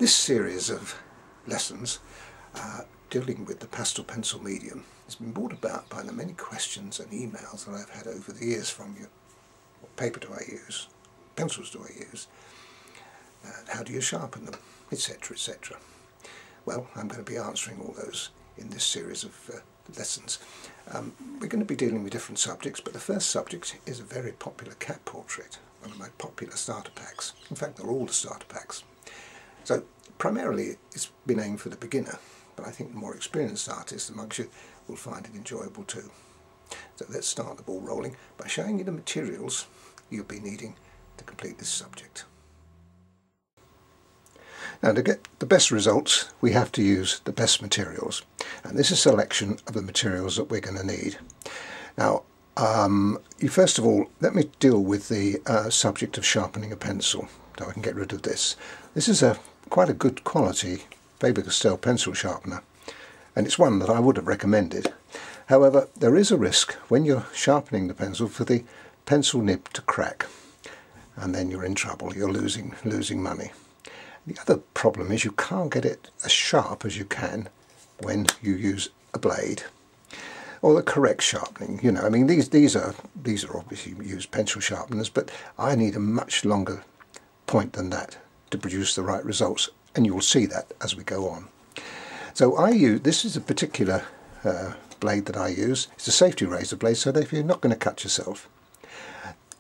This series of lessons dealing with the pastel pencil medium has been brought about by the many questions and emails that I've had over the years from you. What paper do I use? Pencils do I use? How do you sharpen them? Etc, etc. Well, I'm going to be answering all those in this series of lessons. We're going to be dealing with different subjects, but the first subject is a very popular cat portrait, one of my popular starter packs. In fact, they're all the starter packs. So primarily it's been aimed for the beginner, but I think the more experienced artists amongst you will find it enjoyable too. So let's start the ball rolling by showing you the materials you'll be needing to complete this subject. Now, to get the best results, we have to use the best materials, and this is a selection of the materials that we're going to need. Now, first of all, let me deal with the subject of sharpening a pencil, so I can get rid of this. This is quite a good quality Faber-Castell pencil sharpener, and it's one that I would have recommended. However, there is a risk when you're sharpening the pencil for the pencil nib to crack, and then you're in trouble. You're losing money. The other problem is you can't get it as sharp as you can when you use a blade or the correct sharpening. You know, I mean, these are obviously used pencil sharpeners, but I need a much longer point than that to produce the right results, and you will see that as we go on. So this is a particular blade that I use. It's a safety razor blade, so that if you're not going to cut yourself.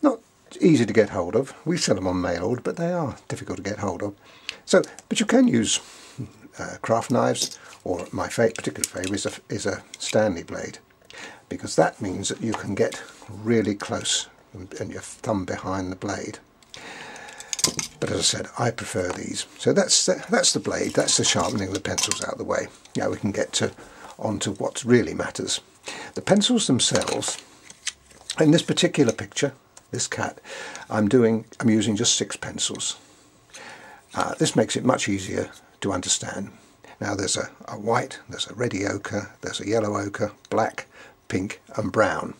Not easy to get hold of. We sell them on mail order, but they are difficult to get hold of. So, but you can use craft knives, or my particular favourite is a Stanley blade, because that means that you can get really close and your thumb behind the blade. But as I said, I prefer these. So that's the blade. That's the sharpening of the pencils out of the way. Now we can get onto what really matters. The pencils themselves. In this particular picture, this cat, I'm using just 6 pencils. This makes it much easier to understand. Now there's a white, there's a reddy ochre, there's a yellow ochre, black, pink and brown.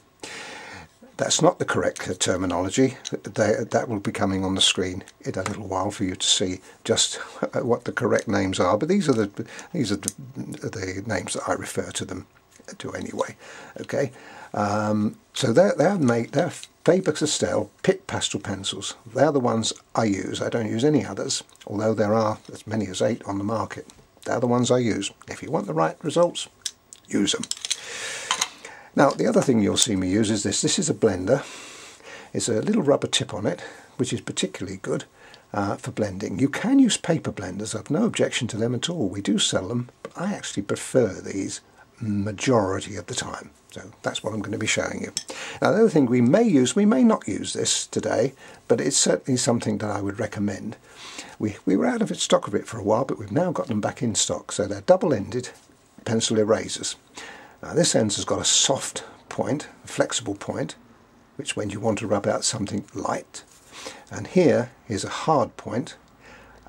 That's not the correct terminology. That will be coming on the screen in a little while for you to see just what the correct names are. But these are the names that I refer to them to anyway. Okay, so they're Faber-Castell Pitt pastel pencils. They're the ones I use. I don't use any others, although there are as many as 8 on the market. They're the ones I use. If you want the right results, use them. Now, the other thing you'll see me use is this. This is a blender. It's a little rubber tip on it, which is particularly good for blending. You can use paper blenders. I've no objection to them at all. We do sell them, but I actually prefer these majority of the time. So that's what I'm going to be showing you. Now, the other thing we may not use this today, but it's certainly something that I would recommend. We were out of stock of it for a while, but we've now got them back in stock. So they're double-ended pencil erasers. Now this end has got a soft point, a flexible point, which when you want to rub out something light. And here is a hard point,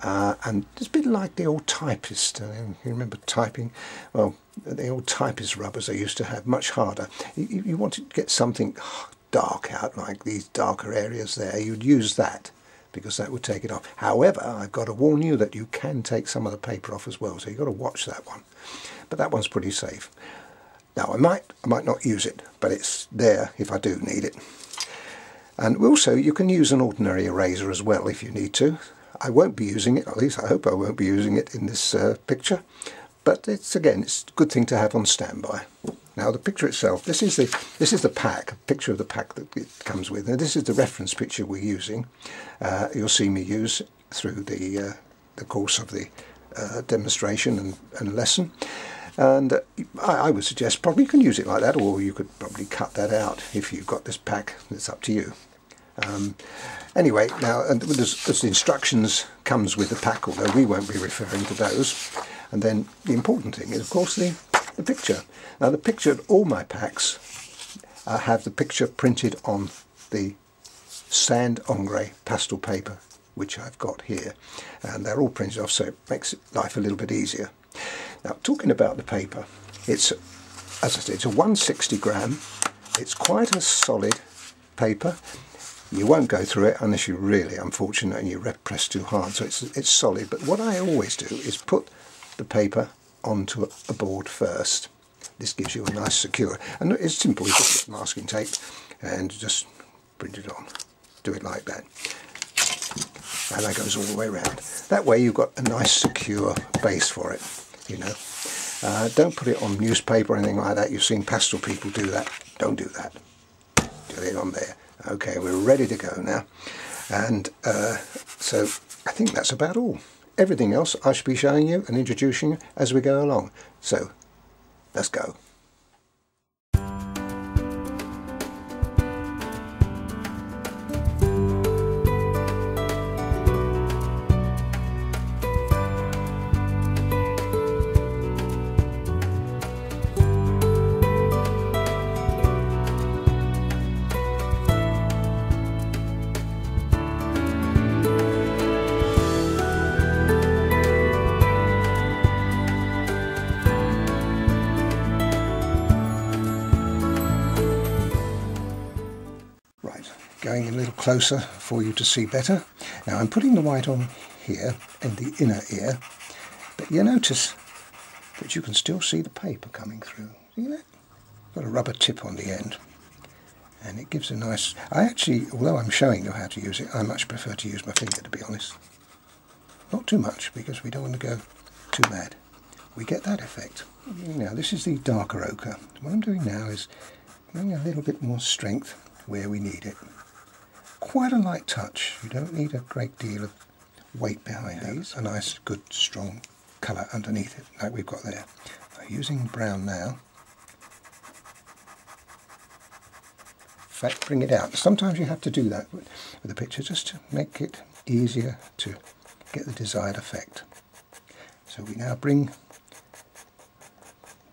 and it's a bit like the old typist. You remember typing? Well, the old typist rubbers they used to have, much harder. You want to get something dark out, like these darker areas there, you'd use that, because that would take it off. However, I've got to warn you that you can take some of the paper off as well, so you've got to watch that one. But that one's pretty safe. Now I might not use it, but it's there if I do need it. And also you can use an ordinary eraser as well if you need to. I won't be using it, at least I hope I won't be using it in this picture, but it's a good thing to have on standby. Now the picture itself, this is the pack, a picture of the pack that it comes with. Now this is the reference picture we're using. You'll see me use through the course of the demonstration and lesson. And I would suggest probably you can use it like that, or you could probably cut that out if you've got this pack. It's up to you. Anyway, now and as the instructions comes with the pack, although we won't be referring to those. And then the important thing is, of course, the picture. Now the picture, all my packs have the picture printed on the sand Ingres pastel paper, which I've got here, and they're all printed off, so it makes life a little bit easier. Now, talking about the paper, it's, as I said, it's a 160 gram. It's quite a solid paper. You won't go through it unless you're really unfortunate and you press too hard, so it's solid. But what I always do is put the paper onto a board first. This gives you a nice secure, and it's simple. You just get masking tape and just print it on. Do it like that, and that goes all the way around. That way you've got a nice secure base for it, you know. Don't put it on newspaper or anything like that. You've seen pastel people do that. Don't do that. Do it on there. Okay, we're ready to go now, and so I think that's about all. Everything else I should be showing you and introducing you as we go along. So let's go. Going a little closer for you to see better. Now I'm putting the white on here in the inner ear, but you notice that you can still see the paper coming through. See that? Got a rubber tip on the end, and it gives a nice... I actually, although I'm showing you how to use it, I much prefer to use my finger, to be honest. Not too much, because we don't want to go too bad. We get that effect. Now this is the darker ochre. What I'm doing now is giving a little bit more strength where we need it. Quite a light touch. You don't need a great deal of weight behind these. A nice, good, strong colour underneath it, like we've got there. Using brown now. In fact, bring it out. Sometimes you have to do that with the picture, just to make it easier to get the desired effect. So we now bring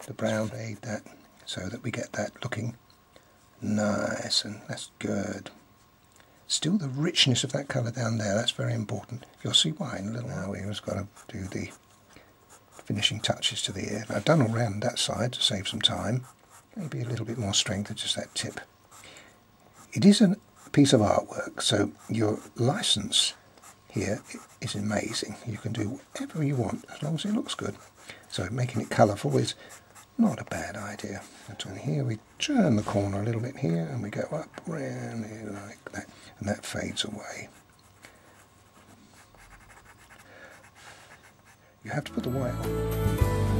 the brown, fade that, so that we get that looking nice, and that's good. Still the richness of that colour down there, that's very important. You'll see why in a little while. We've just got to do the finishing touches to the ear. I've done all round that side to save some time. Maybe a little bit more strength at just that tip. It is a piece of artwork, so your license here is amazing. You can do whatever you want as long as it looks good. So making it colourful is not a bad idea. And here we turn the corner a little bit here, and we go up around here like that, and that fades away. You have to put the white on.